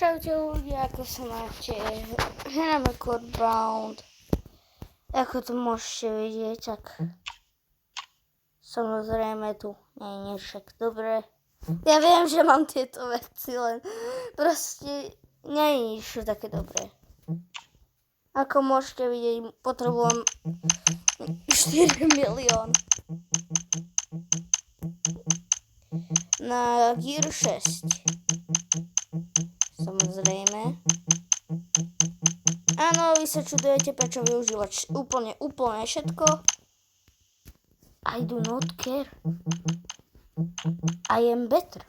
Čaute ľudia, ako sa máte? Hráme Codebound. Ako to môžete vidieť, tak samozrejme tu nie je však dobre. Ja viem, že mám tieto veci, len proste nie je nič také dobré. Ako môžete vidieť, potrebujem 4 milión na Gear 6. Samozrejme. Áno, vy sa čudujete, prečo využívať úplne všetko. I do not care. I am better.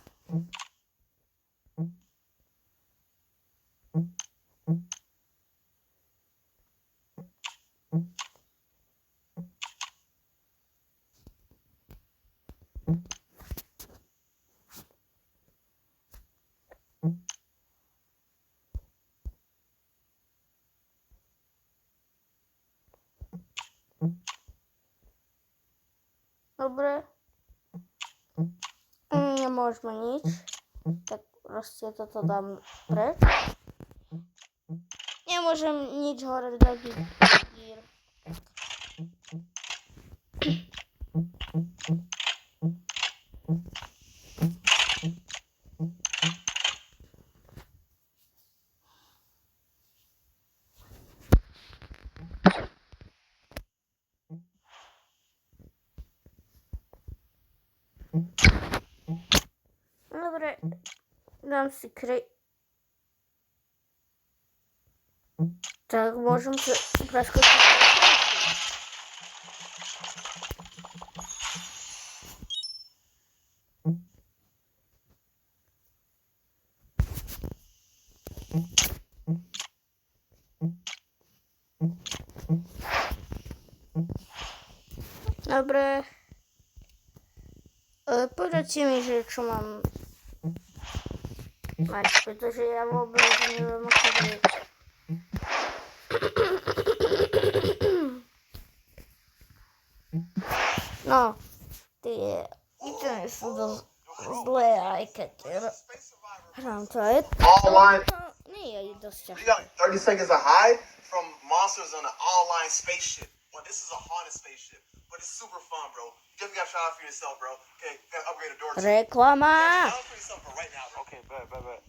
Dobre. Nemôžeme nič. Tak proste toto dám preč. Nemôžem nič hore dať. Dobre, dám si tak môžem sa preskočiť. Dobre. Poradte mi, že čo mám mať, pretože ja vôbec neviem, ako byť. No, tie itemy sú dosť zlé, aj keď hrám to aj nie je dosť ťažké. You got 30 seconds to hide from monsters on an all-line spaceship. Well, this is a haunted spaceship, but it's super fun, bro. You definitely gotta try it for yourself, bro. Okay, gotta upgrade a door. Reklama! Yeah, try it for yourself for right now, bro. Okay, bet.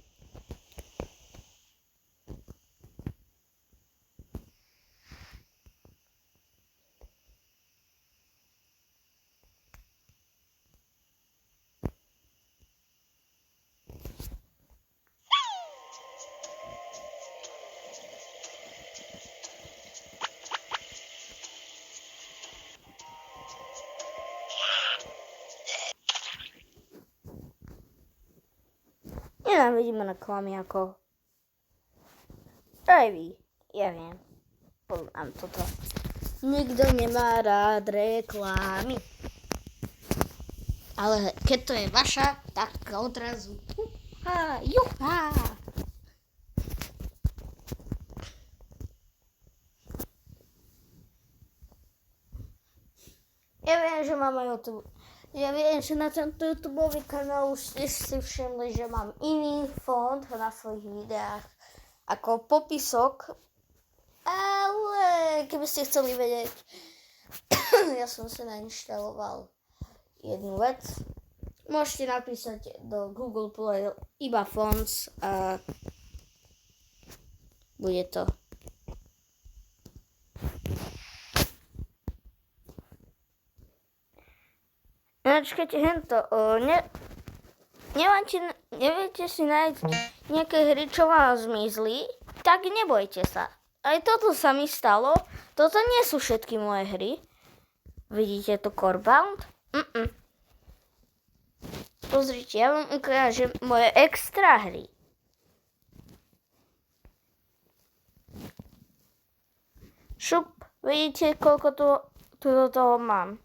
Nenávidím reklamy ako... Aj vy, ja viem. Poznám toto. Nikto nemá rád reklamy. Ale keď to je vaša, tak odrazu... Juhá! Ja viem, že mám aj YouTube. Ja viem, že na tento YouTubeový kanál už ste si všimli, že mám iný fond na svojich videách ako popisok, ale keby ste chceli vedieť, ja som si nainštaloval jednu vec. Môžete napísať do Google Play iba fonts a bude to. Načkajte hento, neviete si nájsť nejaké hry, čo vám zmizli, tak nebojte sa. Aj toto sa mi stalo, toto nie sú všetky moje hry. Vidíte to Codebound? Pozrite, ja vám ukážem moje extra hry. Šup, vidíte, koľko tu do toho mám.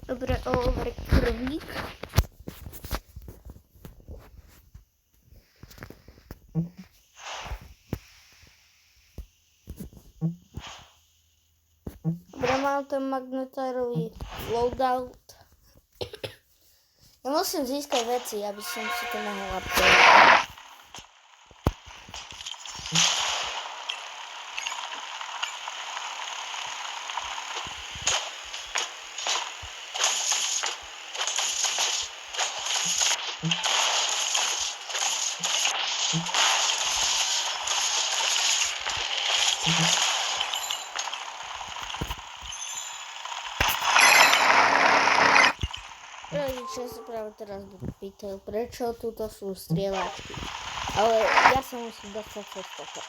Dobre, krvík. Dobre, mám ten magnetárový loadout. Ja musím získať veci, aby som si to mohol upgradovať. Rodičia sa práve teraz budú pýtajú, prečo tuto sú strieľačky. Ale ja sa musím dostať cez toto.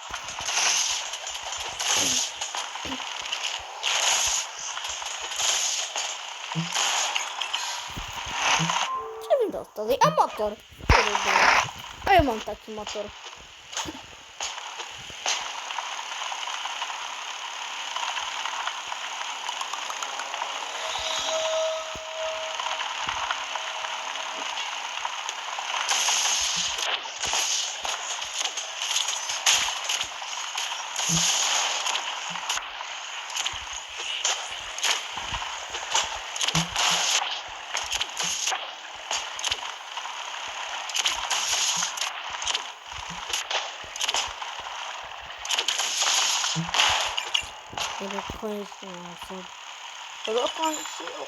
Čo mi dostali? A motor. A ja mám taký motor. Dokončil.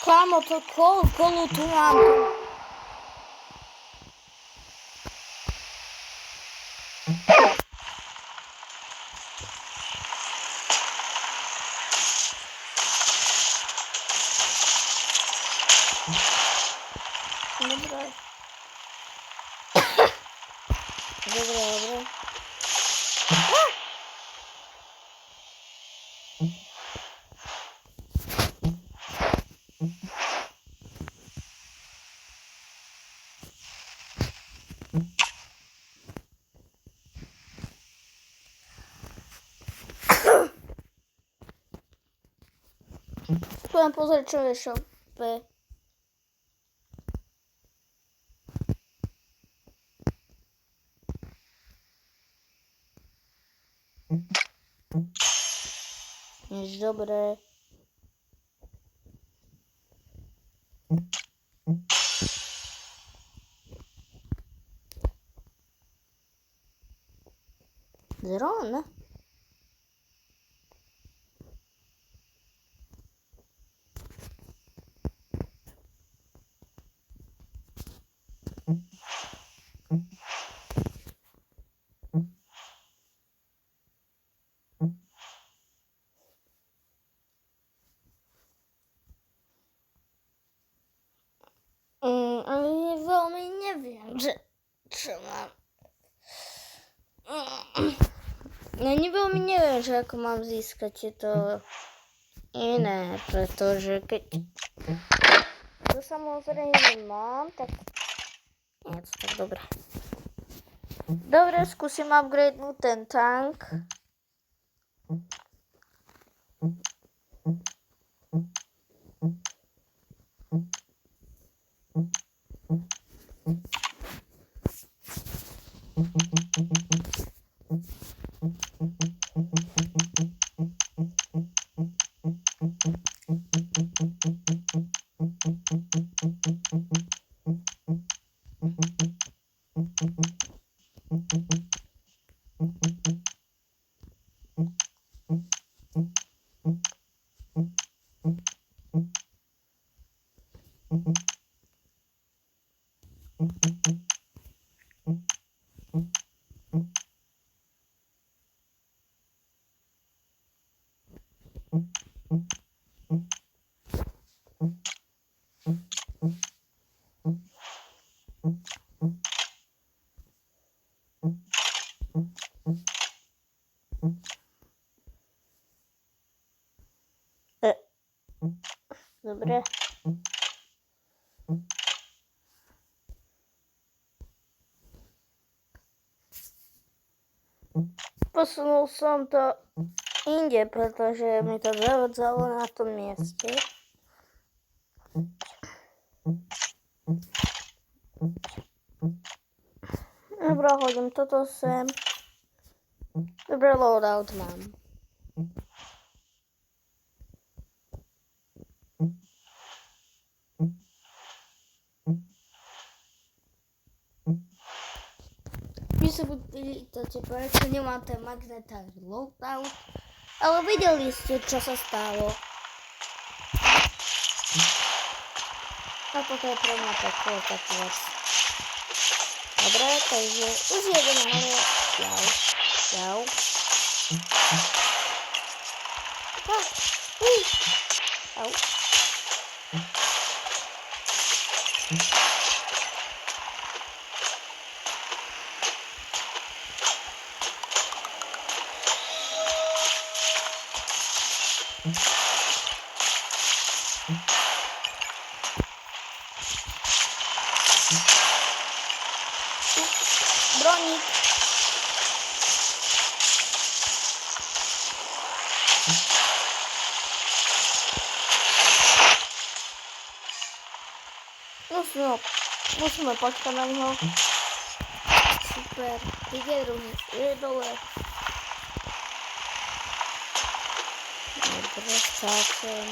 Kámo, to kolu tu mám. Dobre. Dobre. Poviem pozrieť, čo je šope. Nič dobré. Dron? Ale veľmi neviem, čo mám. Ja veľmi neviem, že ako mám získať tieto iné, pretože keď to samozrejme mám, tak nie je to tak dobré. Dobre, skúsim upgradenúť ten tank. Dobre. Posunul som to inde, pretože mi to zavadzalo na tom mieste. Dobre, hodím toto sem. Dobre, loadout mám. sa budili to prečo nemám ten magnetár loadout. Ale videli ste, čo sa stalo. A toto je pre mňa peklo, takú vec. Dobre, takže už jeden hore. Jau. Au. Bronik. Musíme počkať na neho. Super. Ide druhý. Je dole. Dobre, skáčem.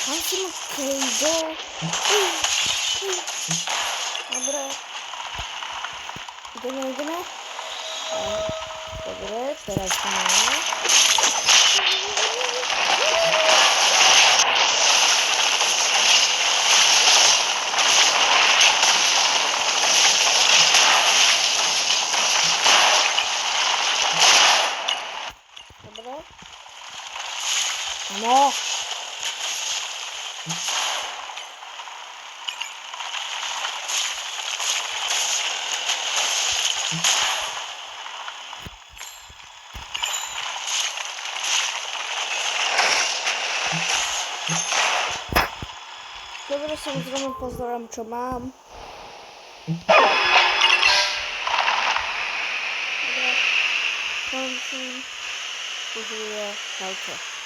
Kam si ma kejdol? Dobre. Ideme. Dobre, teraz to máme. Dobre. No. Dobre, samozrejme pozerám, čo mám. Dobre, končím. Už je čaute.